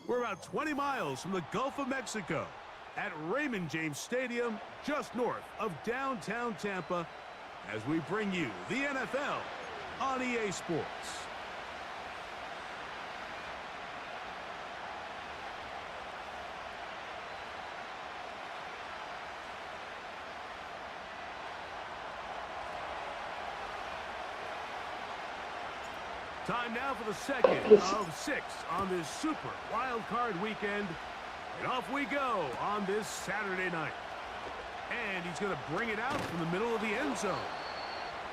We're about 20 miles from the Gulf of Mexico at Raymond James Stadium, just north of downtown Tampa, as we bring you the NFL on EA Sports. Time now for the second of 6 on this super wild card weekend. And off we go on this Saturday night. And he's going to bring it out from the middle of the end zone.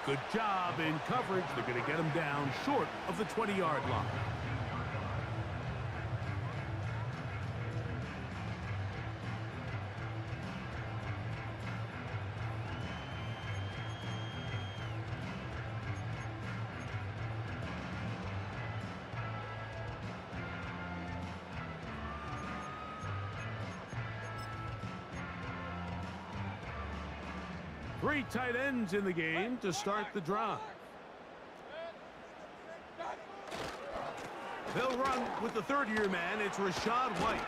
Good job in coverage. They're going to get him down short of the 20-yard line. Three tight ends in the game to start the drive. They'll run with the third-year man. It's Rachaad White.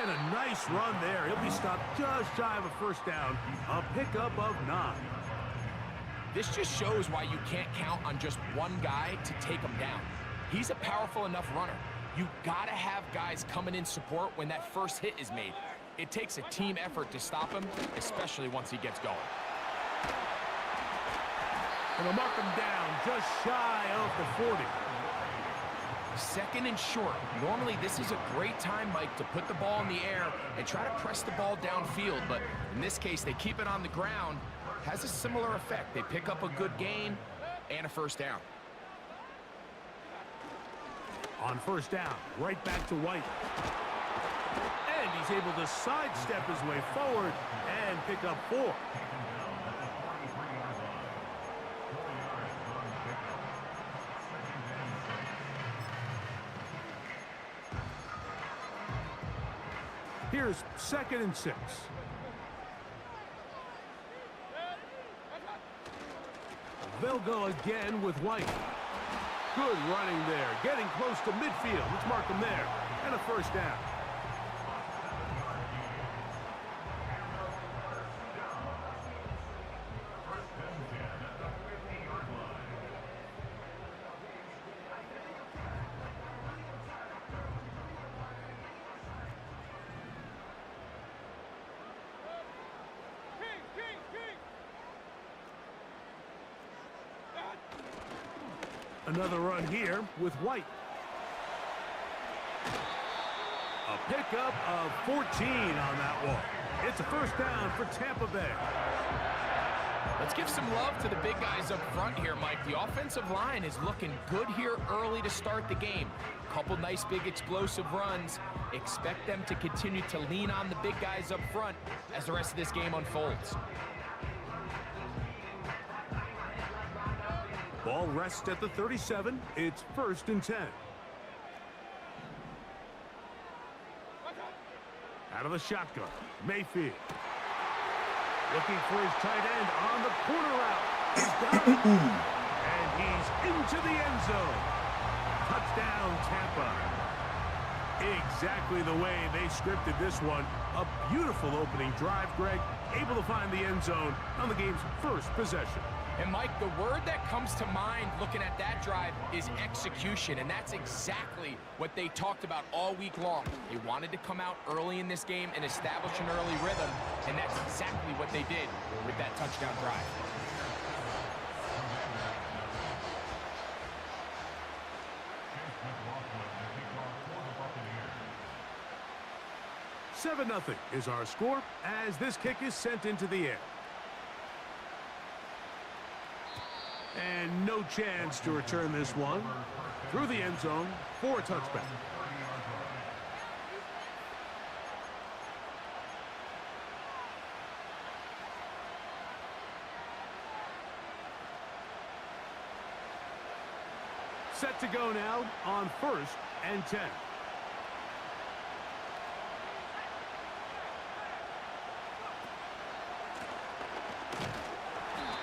And a nice run there. He'll be stopped just shy of a first down. A pickup of 9. This just shows why you can't count on just one guy to take him down. He's a powerful enough runner. You gotta have guys coming in support when that first hit is made. It takes a team effort to stop him, especially once he gets going. And they'll mark him down just shy of the 40. Second and short. Normally, this is a great time, Mike, to put the ball in the air and try to press the ball downfield. But in this case, they keep it on the ground. Has a similar effect. They pick up a good gain and a first down. On first down, right back to White. And he's able to sidestep his way forward and pick up 4. Here's 2nd and 6. They'll go again with White. Good running there, getting close to midfield. Let's mark him there. And a first down. Another run here with White. A pickup of 14 on that one. It's a first down for Tampa Bay. Let's give some love to the big guys up front here, Mike. The offensive line is looking good here early to start the game. Couple nice big explosive runs. Expect them to continue to lean on the big guys up front as the rest of this game unfolds. Ball rests at the 37. It's 1st and 10. Out of the shotgun, Mayfield. Looking for his tight end on the corner route. He's got it. And he's into the end zone. Touchdown, Tampa. Exactly the way they scripted this one. A beautiful opening drive, Greg. Able to find the end zone on the game's first possession. And, Mike, the word that comes to mind looking at that drive is execution, and that's exactly what they talked about all week long. They wanted to come out early in this game and establish an early rhythm, and that's exactly what they did with that touchdown drive. Seven 0 is our score as this kick is sent into the air. And no chance to return this one through the end zone for a touchback. Set to go now on 1st and 10.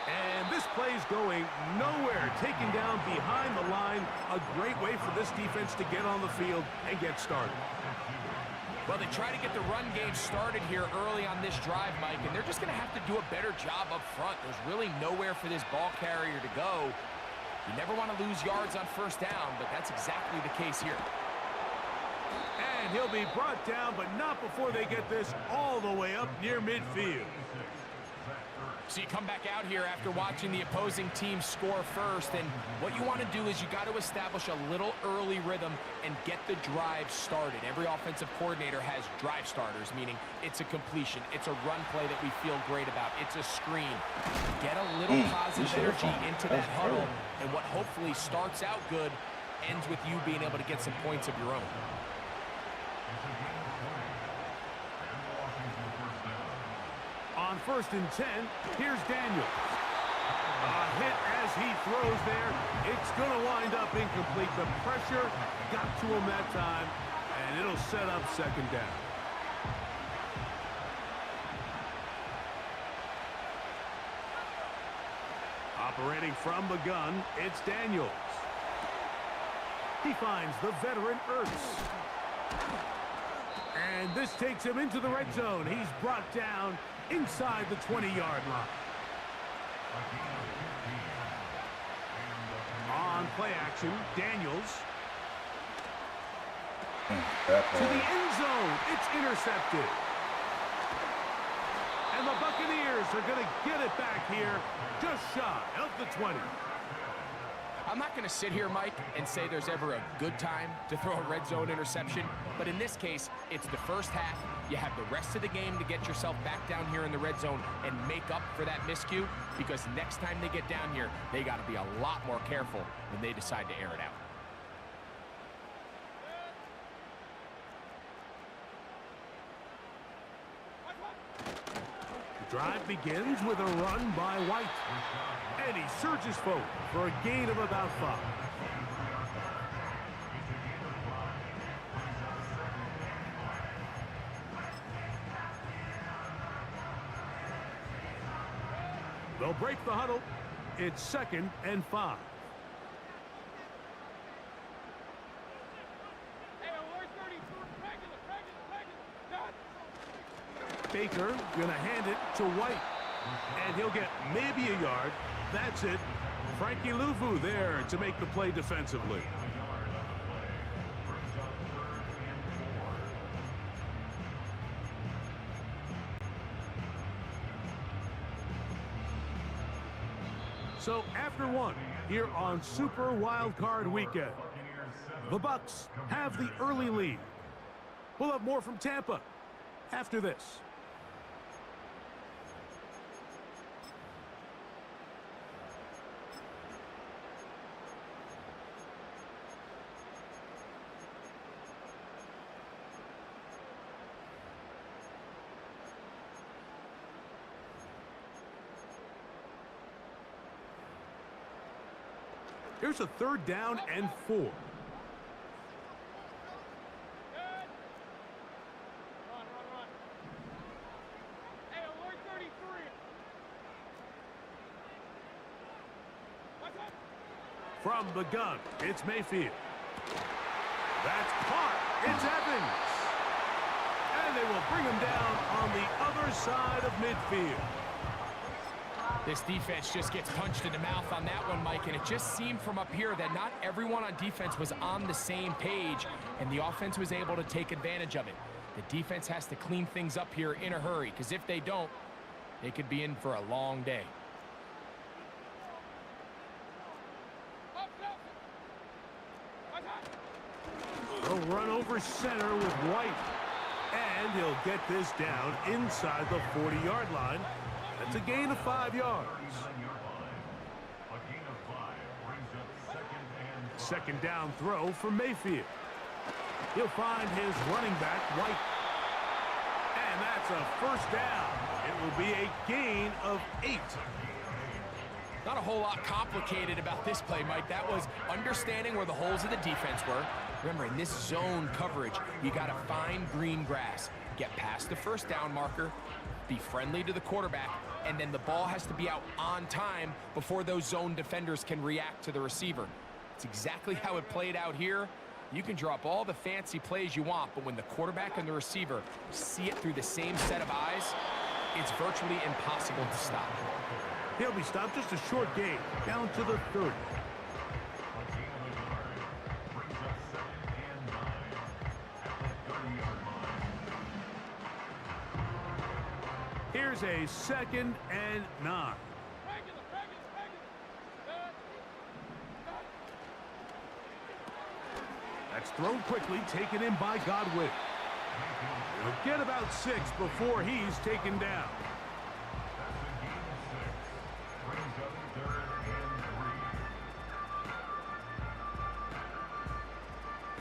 And this play's going nowhere. Taken down behind the line. A great way for this defense to get on the field and get started. Well, they try to get the run game started here early on this drive, Mike, and they're just going to have to do a better job up front. There's really nowhere for this ball carrier to go. You never want to lose yards on first down, but that's exactly the case here. And he'll be brought down, but not before they get this all the way up near midfield. So you come back out here after watching the opposing team score first, and what you want to do is you got to establish a little early rhythm and get the drive started. Every offensive coordinator has drive starters, meaning it's a completion, it's a run play that we feel great about, it's a screen. Get a little positive energy into that huddle, and what hopefully starts out good ends with you being able to get some points of your own. On 1st and 10, here's Daniels. A hit as he throws there. It's going to wind up incomplete. The pressure got to him that time, and it'll set up 2nd down. Operating from the gun, it's Daniels. He finds the veteran Ertz. And this takes him into the red zone. He's brought down inside the 20-yard line. On play action, Daniels. To the end zone. It's intercepted. And the Buccaneers are going to get it back here just shy of the 20. I'm not going to sit here, Mike, and say there's ever a good time to throw a red zone interception, but in this case, it's the first half. You have the rest of the game to get yourself back down here in the red zone and make up for that miscue, because next time they get down here, they got to be a lot more careful when they decide to air it out. The drive begins with a run by White. And he surges forward for a gain of about 5. They'll break the huddle. It's 2nd and 5. Baker gonna hand it to White. And he'll get maybe a yard. That's it. Frankie Luvu there to make the play defensively. So after one, here on Super Wild Card Weekend, the Bucs have the early lead. We'll have more from Tampa after this. Here's a 3rd down and 4. Run. Hey, alert 33. What's up? From the gun, it's Mayfield. That's caught. It's Evans. And they will bring him down on the other side of midfield. This defense just gets punched in the mouth on that one, Mike, and it just seemed from up here that not everyone on defense was on the same page, and the offense was able to take advantage of it. The defense has to clean things up here in a hurry, because if they don't, they could be in for a long day. They'll run over center with White. And he'll get this down inside the 40-yard line. That's a gain of 5 yards. 2nd down throw for Mayfield. He'll find his running back, White. And that's a 1st down. It will be a gain of 8. Not a whole lot complicated about this play, Mike. That was understanding where the holes of the defense were. Remember, in this zone coverage, you got to find green grass. Get past the 1st down marker, be friendly to the quarterback, and then the ball has to be out on time before those zone defenders can react to the receiver. It's exactly how it played out here. You can drop all the fancy plays you want, but when the quarterback and the receiver see it through the same set of eyes, it's virtually impossible to stop. He'll be stopped, just a short gain, down to the 30. Here's a 2nd and 9. That's thrown quickly, taken in by Godwin. He'll get about 6 before he's taken down.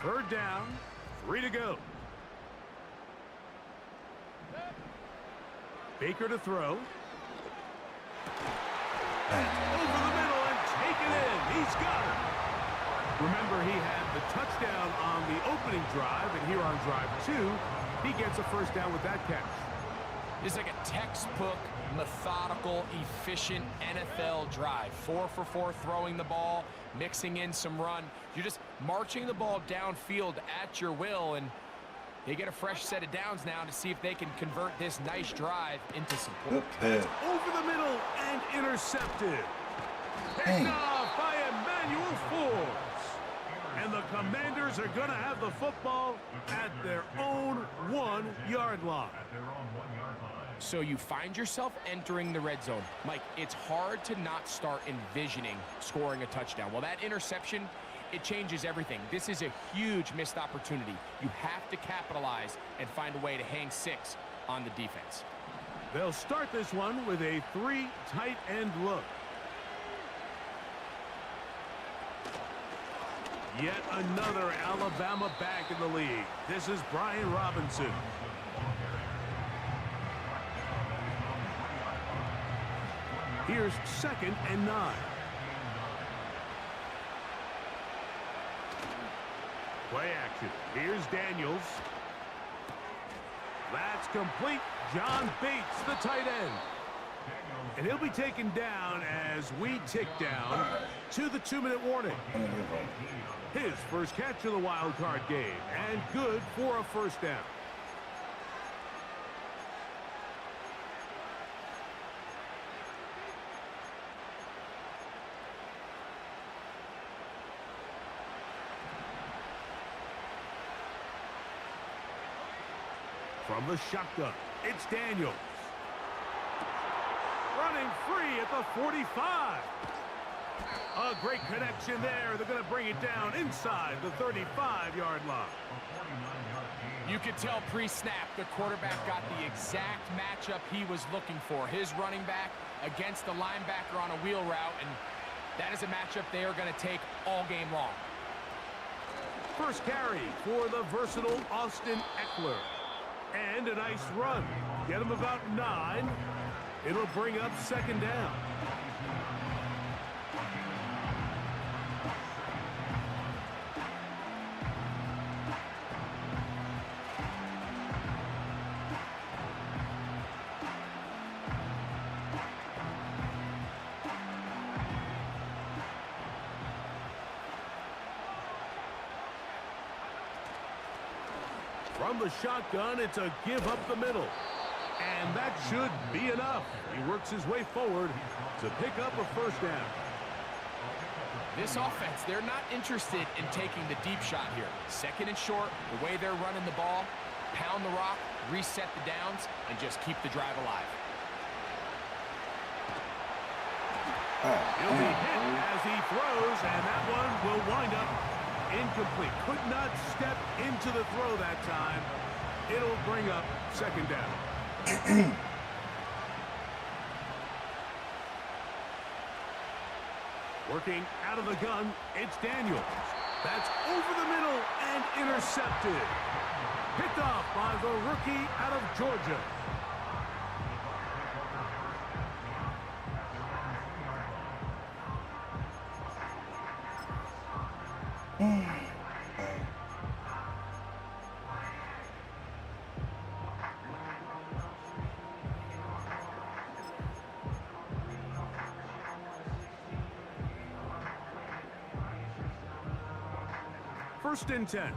Third down, 3 to go. Baker to throw. Over the middle and taken in. He's got it. Remember, he had the touchdown on the opening drive, and here on drive 2, he gets a first down with that catch. It's like a textbook, methodical, efficient NFL drive. 4 for 4 throwing the ball, mixing in some run. You're just marching the ball downfield at your will, and they get a fresh set of downs now to see if they can convert this nice drive into some points. Over the middle and intercepted. Picked off by Emmanuel Forbes. And the Commanders are going to have the football at their own 1-yard line. So you find yourself entering the red zone. Mike, it's hard to not start envisioning scoring a touchdown. Well, that interception, it changes everything. This is a huge missed opportunity. You have to capitalize and find a way to hang 6 on the defense. They'll start this one with a 3 tight end look. Yet another Alabama back in the league. This is Brian Robinson. Here's 2nd and 9. Play action. Here's Daniels. That's complete. John Bates, the tight end. And he'll be taken down as we tick down to the 2-minute warning. His first catch of the wild card game, and good for a first down. From the shotgun, it's Daniels. Running free at the 45. A great connection there. They're going to bring it down inside the 35-yard line. You could tell pre-snap the quarterback got the exact matchup he was looking for. His running back against the linebacker on a wheel route, and that is a matchup they are going to take all game long. First carry for the versatile Austin Eckler. And a nice run. Get him about 9. It'll bring up 2nd down. From the shotgun, it's a give up the middle. And that should be enough. He works his way forward to pick up a first down. This offense, they're not interested in taking the deep shot here. 2nd and short, the way they're running the ball, pound the rock, reset the downs, and just keep the drive alive. He'll be hit as he throws, and that one will wind up incomplete. Could not step into the throw that time. It'll bring up 2nd down. Working out of the gun, it's Daniels. That's over the middle and intercepted. Picked off by the rookie out of Georgia. first and 10.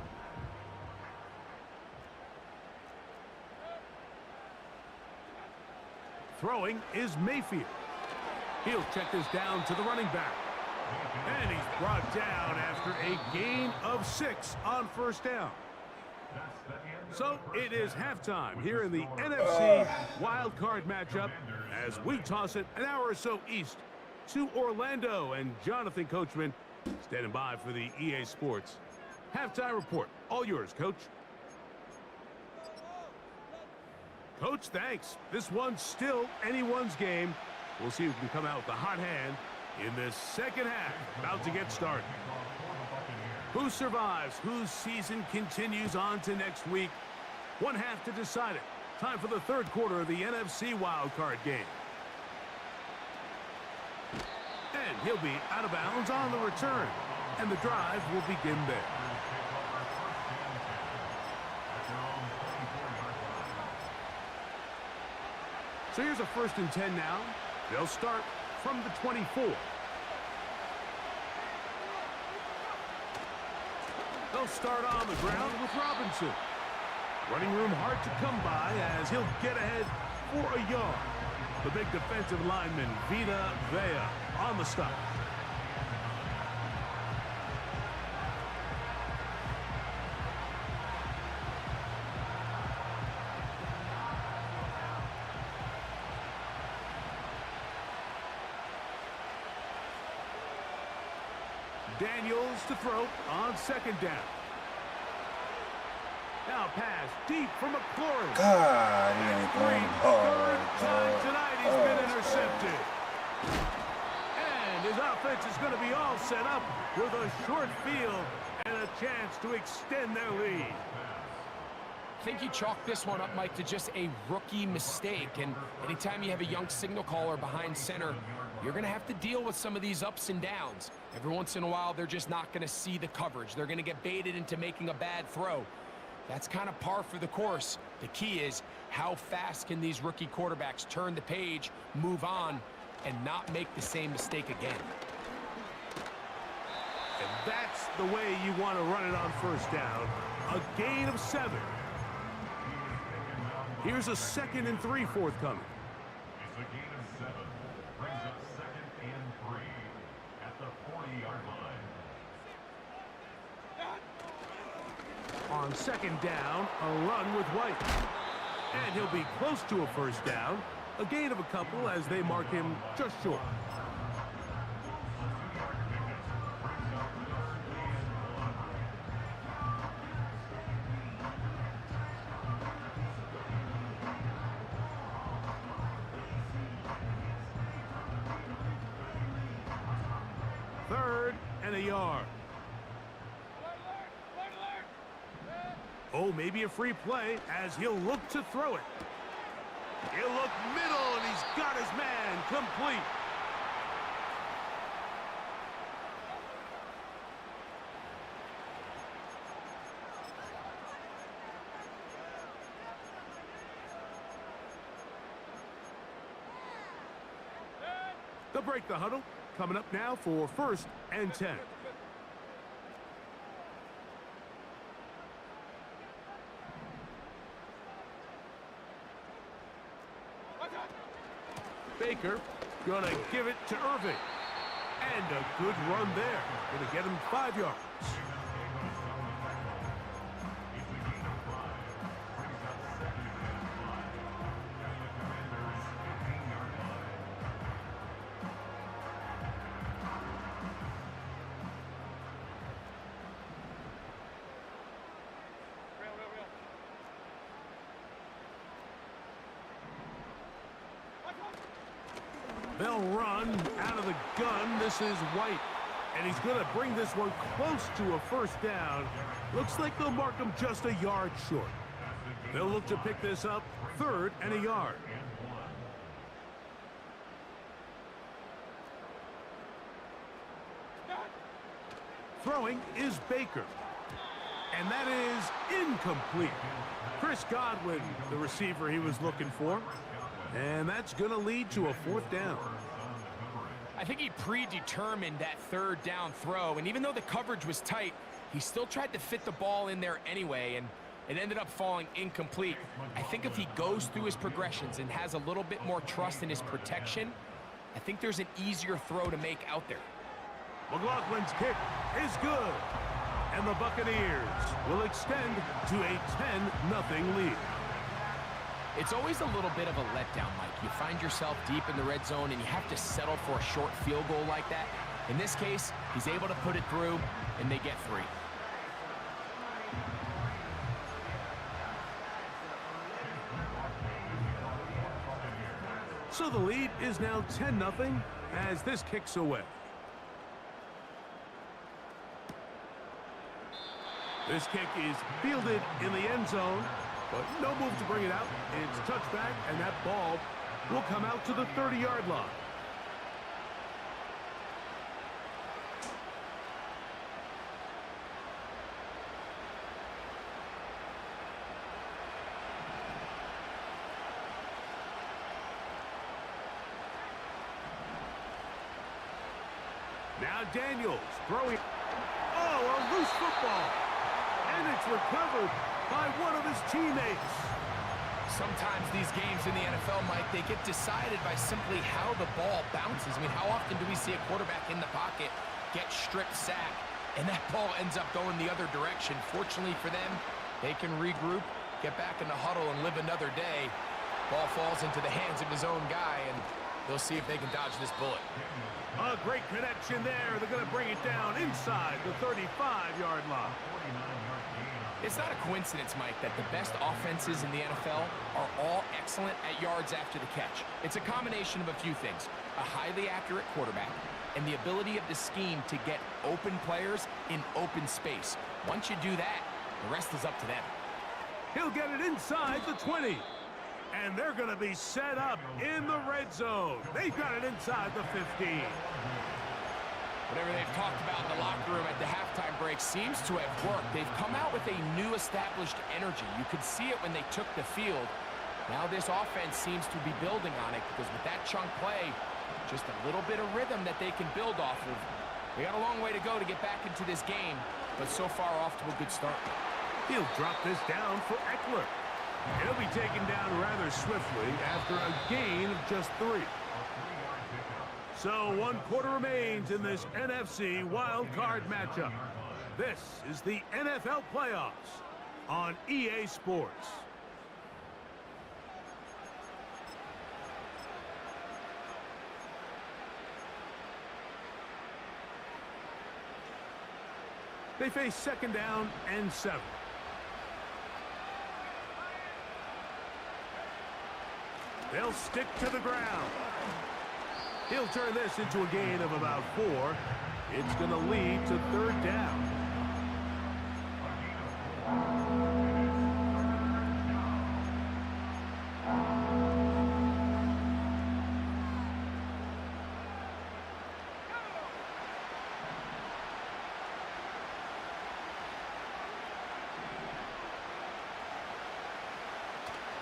Throwing is Mayfield. He'll check this down to the running back. And he's brought down after a gain of 6 on first down. So it is halftime here in the NFC Wild Card matchup as we toss it an hour or so east to Orlando, and Jonathan Coachman standing by for the EA Sports halftime report. All yours, Coach. Coach, thanks. This one's still anyone's game. We'll see who can come out with the hot hand in this second half. About to get started. Who survives? Whose season continues on to next week? One half to decide it. Time for the third quarter of the NFC wildcard game. And he'll be out of bounds on the return. And the drive will begin there. So here's a first and 10 now. They'll start from the 24. They'll start on the ground with Robinson. Running room hard to come by as he'll get ahead for a yard. The big defensive lineman, Vita Vea, on the stop. Daniels to throw on second down. Now pass deep from McLaurin. God, he ain't going hard. Third time tonight he's been intercepted. And his offense is going to be all set up with a short field and a chance to extend their lead. I think you chalk this one up, Mike, to just a rookie mistake. And anytime you have a young signal caller behind center, you're going to have to deal with some of these ups and downs. Every once in a while, they're just not going to see the coverage. They're going to get baited into making a bad throw. That's kind of par for the course. The key is how fast can these rookie quarterbacks turn the page, move on, and not make the same mistake again. And that's the way you want to run it on first down. A gain of 7. Here's a 2nd and 3 forthcoming. It's a gain of 7. Brings up 2nd and 3 at the 40-yard line. On second down, a run with White. And he'll be close to a first down. A gain of a couple as they mark him just short. Third and a yard. Oh, maybe a free play as he'll look to throw it. He'll look middle, and he's got his man complete. They'll break the huddle. Coming up now for first and 10. Baker gonna give it to Irving. And a good run there. Gonna get him 5 yards. They'll run out of the gun. This is White. And he's going to bring this one close to a first down. Looks like they'll mark him just a yard short. They'll look to pick this up 3rd and a yard. Throwing is Baker. And that is incomplete. Chris Godwin, the receiver he was looking for. And that's going to lead to a 4th down. I think he predetermined that 3rd down throw, and even though the coverage was tight, He still tried to fit the ball in there anyway, and it ended up falling incomplete. I think if he goes through his progressions and has a little bit more trust in his protection, I think there's an easier throw to make out there. McLaughlin's kick is good. And the Buccaneers will extend to a 10-0 lead. It's always a little bit of a letdown, Mike. You find yourself deep in the red zone and you have to settle for a short field goal like that. In this case, he's able to put it through, and they get 3. So the lead is now 10-0 as this kicks away. This kick is fielded in the end zone, but no move to bring it out. It's touchback, and that ball will come out to the 30-yard line. Now Daniels throwing. Oh, a loose football. And it's recovered by one of his teammates. Sometimes these games in the NFL, Mike, they get decided by simply how the ball bounces. I mean, how often do we see a quarterback in the pocket get stripped sack, and that ball ends up going the other direction? Fortunately for them, they can regroup, get back in the huddle, and live another day. Ball falls into the hands of his own guy, and they'll see if they can dodge this bullet. A great connection there. They're going to bring it down inside the 35-yard line. It's not a coincidence, Mike, that the best offenses in the NFL are all excellent at yards after the catch. It's a combination of a few things: a highly accurate quarterback and the ability of the scheme to get open players in open space. Once you do that, the rest is up to them. He'll get it inside the 20. And they're going to be set up in the red zone. They've got it inside the 15. Whatever they've talked about in the locker room at the halftime break seems to have worked. They've come out with a new established energy. You could see it when they took the field. Now this offense seems to be building on it, because with that chunk play, just a little bit of rhythm that they can build off of. They got a long way to go to get back into this game, but so far off to a good start. He'll drop this down for Eckler. He'll be taken down rather swiftly after a gain of just 3. So 1 quarter remains in this NFC wildcard matchup. This is the NFL playoffs on EA Sports. They face 2nd down and 7. They'll stick to the ground. He'll turn this into a gain of about 4. It's going to lead to 3rd down.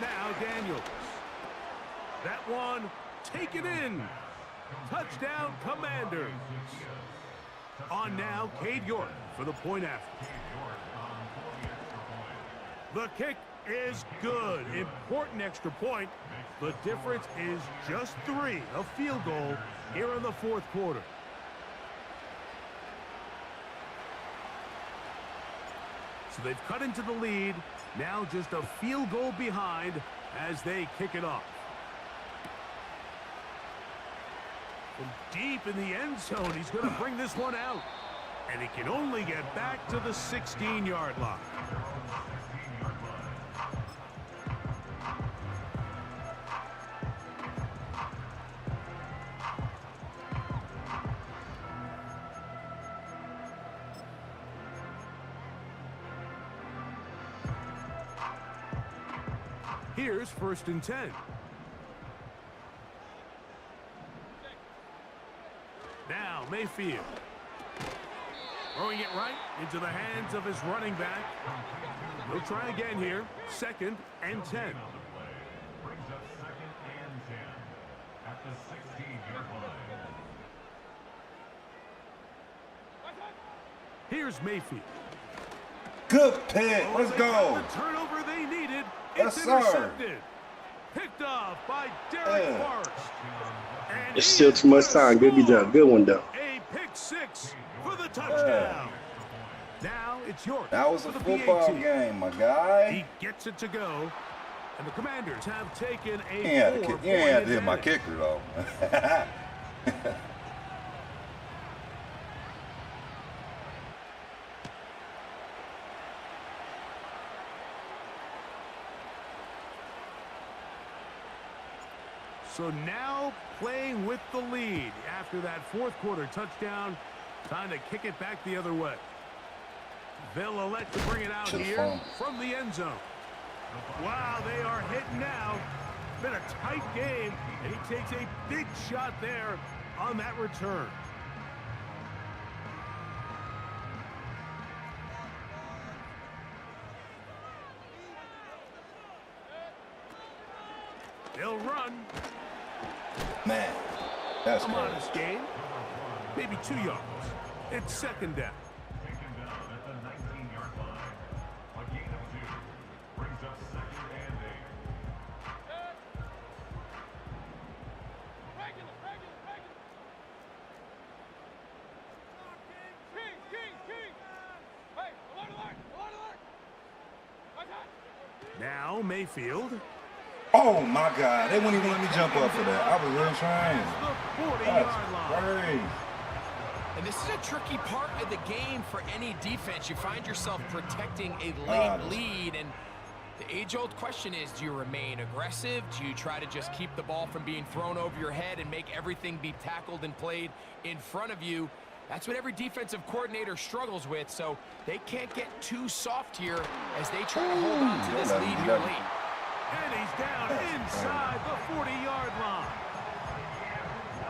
Now Daniels. That one taken in. Touchdown, Commanders. On now, Cade York for the point after. The kick is good. Important extra point. The difference is just 3. A field goal here in the 4th quarter. So they've cut into the lead. Now just a field goal behind as they kick it off. From deep in the end zone, he's going to bring this one out. And he can only get back to the 16-yard line. Here's 1st and 10. Now Mayfield. Throwing it right into the hands of his running back. He'll try again here. 2nd and 10. Brings up 2nd and 10 at the 16-yard line. Here's Mayfield. Good pick. Oh, Let's they go. got the turnover they needed. Yes, It's sir. intercepted. Picked off by Derek Forrest. And It's he still is too much gonna time. Good score. job. Good one, though. A pick six for the touchdown. Now it's York. That was for a the football PAT. game, my guy. He gets it to go. And the Commanders have taken a You ain't had to hit my advantage. kicker, though. So now playing with the lead after that fourth quarter touchdown. Time to kick it back the other way. They'll elect to bring it out Should've here fumbled. from the end zone. Wow, they are hitting now. Been a tight game, and he takes a big shot there on that return. They'll run. Man, that's A crazy. modest gain. Maybe 2 yards. It's second down. Taken down at the 19-yard line. A gain of 2 brings up 2nd and 8. Regular. King. Hey, alert. Okay. Now Mayfield. Oh, my God. They wouldn't even let me jump up for that. I was really trying. The 40-yard That's line. crazy. And this is a tricky part of the game for any defense. You find yourself protecting a late that's- lead, and the age-old question is, do you remain aggressive? Do you try to just keep the ball from being thrown over your head and make everything be tackled and played in front of you? That's what every defensive coordinator struggles with, so they can't get too soft here as they try to hold on to this Ooh, lead that- here late. And he's down inside the 40-yard line.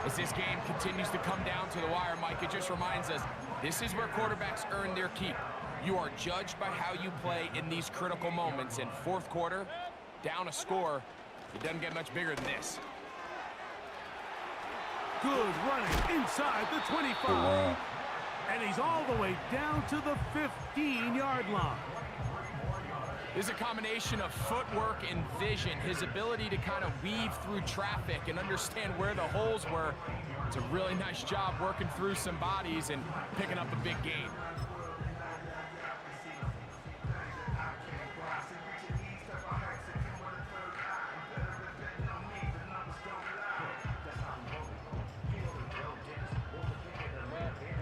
As this game continues to come down to the wire, Mike, it just reminds us, this is where quarterbacks earn their keep. You are judged by how you play in these critical moments. In fourth quarter, down a score, it doesn't get much bigger than this. Good running inside the 25. Good run. And he's all the way down to the 15-yard line. This is a combination of footwork and vision, his ability to kind of weave through traffic and understand where the holes were. It's a really nice job working through some bodies and picking up a big gain.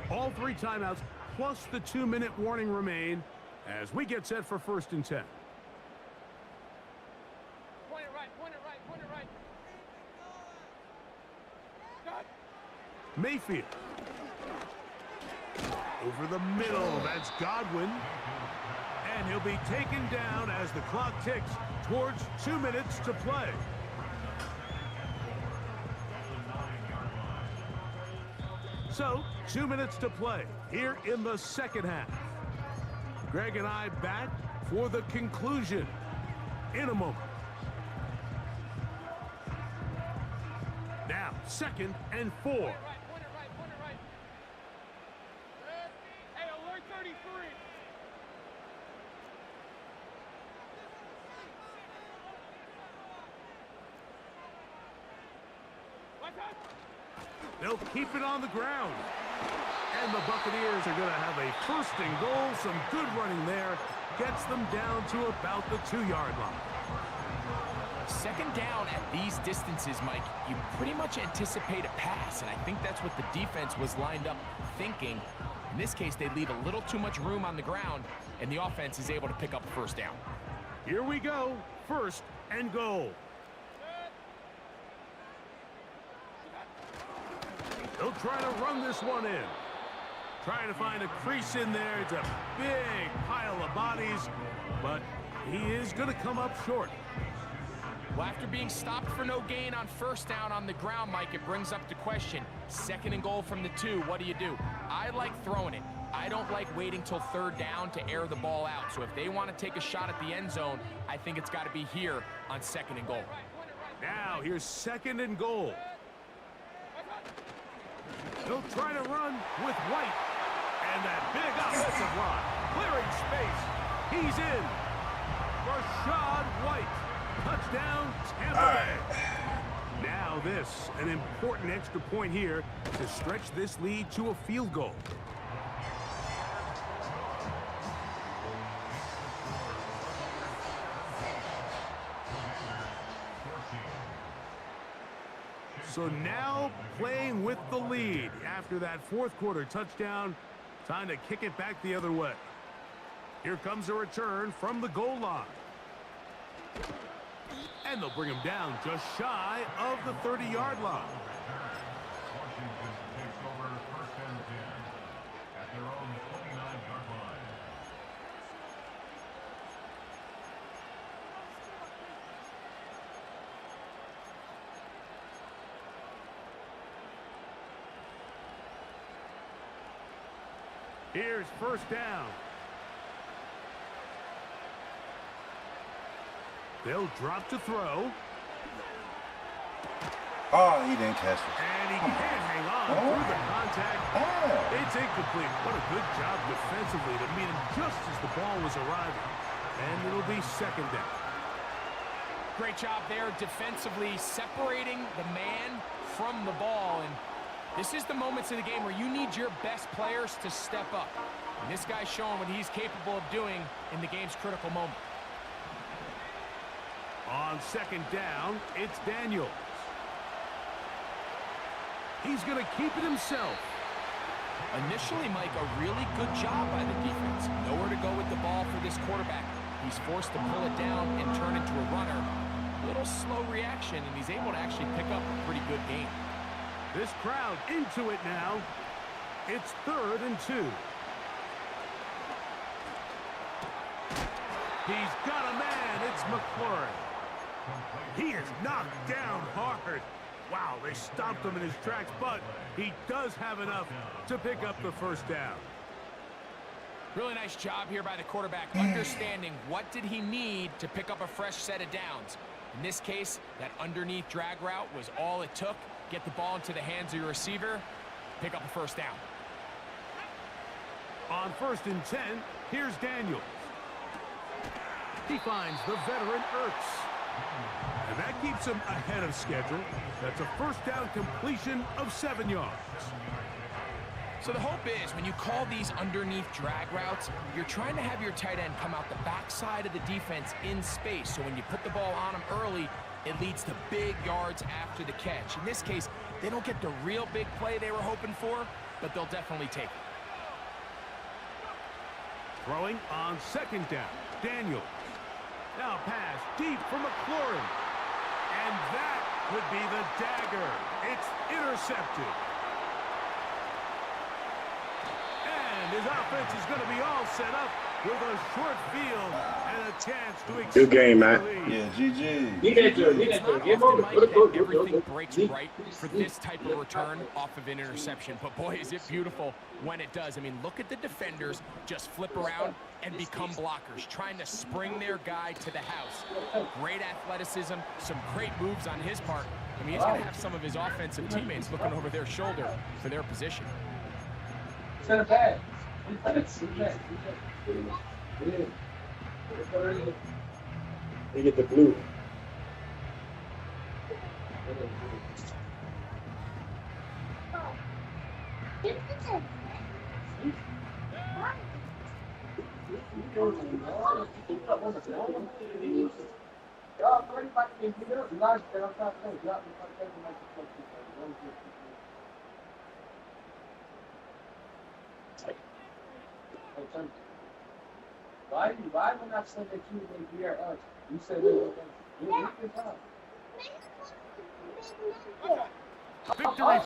All 3 timeouts plus the 2-minute warning remain as we get set for 1st and 10. Point it right. Got. Mayfield. Over the middle, that's Godwin. And he'll be taken down as the clock ticks towards 2 minutes to play. So, 2 minutes to play here in the second half. Greg and I back for the conclusion in a moment. Now, 2nd and 4. Point it right. Hey, alert 33. What's up? They'll keep it on the ground. And the Buccaneers are going to have a 1st and goal. Some good running there. Gets them down to about the 2-yard line. Second down at these distances, Mike, you pretty much anticipate a pass, and I think that's what the defense was lined up thinking. In this case, they leave a little too much room on the ground, and the offense is able to pick up a 1st down. Here we go. 1st and goal. They'll try to run this one in. Trying to find a crease in there. It's a big pile of bodies, but he is going to come up short. Well, after being stopped for no gain on 1st down on the ground, Mike, it brings up the question. 2nd and goal from the 2, what do you do? I like throwing it. I don't like waiting till 3rd down to air the ball out. So if they want to take a shot at the end zone, I think it's got to be here on 2nd and goal. Now, here's 2nd and goal. They'll try to run with White. And that big offensive line clearing space He's in. Rashad White. Touchdown, Tampa Bay. Now this, an important extra point here to stretch this lead to a field goal. So now playing with the lead after that fourth quarter touchdown. Time to kick it back the other way. Here comes a return from the goal line. And they'll bring him down just shy of the 30-yard line. Washington takes over first and 10 at their own 29-yard line. Here's first down. They'll drop to throw. Oh, he didn't catch it. And he can't hang on through the contact. It's incomplete. What a good job defensively to meet him just as the ball was arriving. And it'll be second down. Great job there defensively, separating the man from the ball. And this is the moments of the game where you need your best players to step up. And this guy's showing what he's capable of doing in the game's critical moment. On second down, it's Daniels. He's going to keep it himself. Initially, Mike, a really good job by the defense. Nowhere to go with the ball for this quarterback. He's forced to pull it down and turn into a runner. A little slow reaction, and he's able to actually pick up a pretty good game. This crowd into it now. It's 3rd and 2. He's got a man. It's McLaurin. He is knocked down hard. Wow, they stomped him in his tracks, but he does have enough to pick up the first down. Really nice job here by the quarterback, understanding what did he need to pick up a fresh set of downs. In this case, that underneath drag route was all it took. Get the ball into the hands of your receiver, pick up a first down. On 1st and 10, here's Daniels. He finds the veteran Ertz. And that keeps him ahead of schedule. That's a first down completion of 7 yards. So the hope is when you call these underneath drag routes, you're trying to have your tight end come out the backside of the defense in space. So when you put the ball on him early, it leads to big yards after the catch. In this case, they don't get the real big play they were hoping for, but they'll definitely take it. Throwing on second down, Daniels. Now pass deep for McLaurin. And that could be the dagger. It's intercepted. And his offense is going to be all set up with a short field and a chance to extend. Good game, man. Yeah, GG. It's not often, Mike, that everything breaks right for this type of return off of an interception. But boy, is it beautiful when it does. I mean, look at the defenders just flip around and become blockers, trying to spring their guy to the house. Great athleticism, some great moves on his part. I mean, he's going to have some of his offensive teammates looking over their shoulder for their position. Center pass. They get the blue. Why when I said that you would hear us, you said we can talk. Victory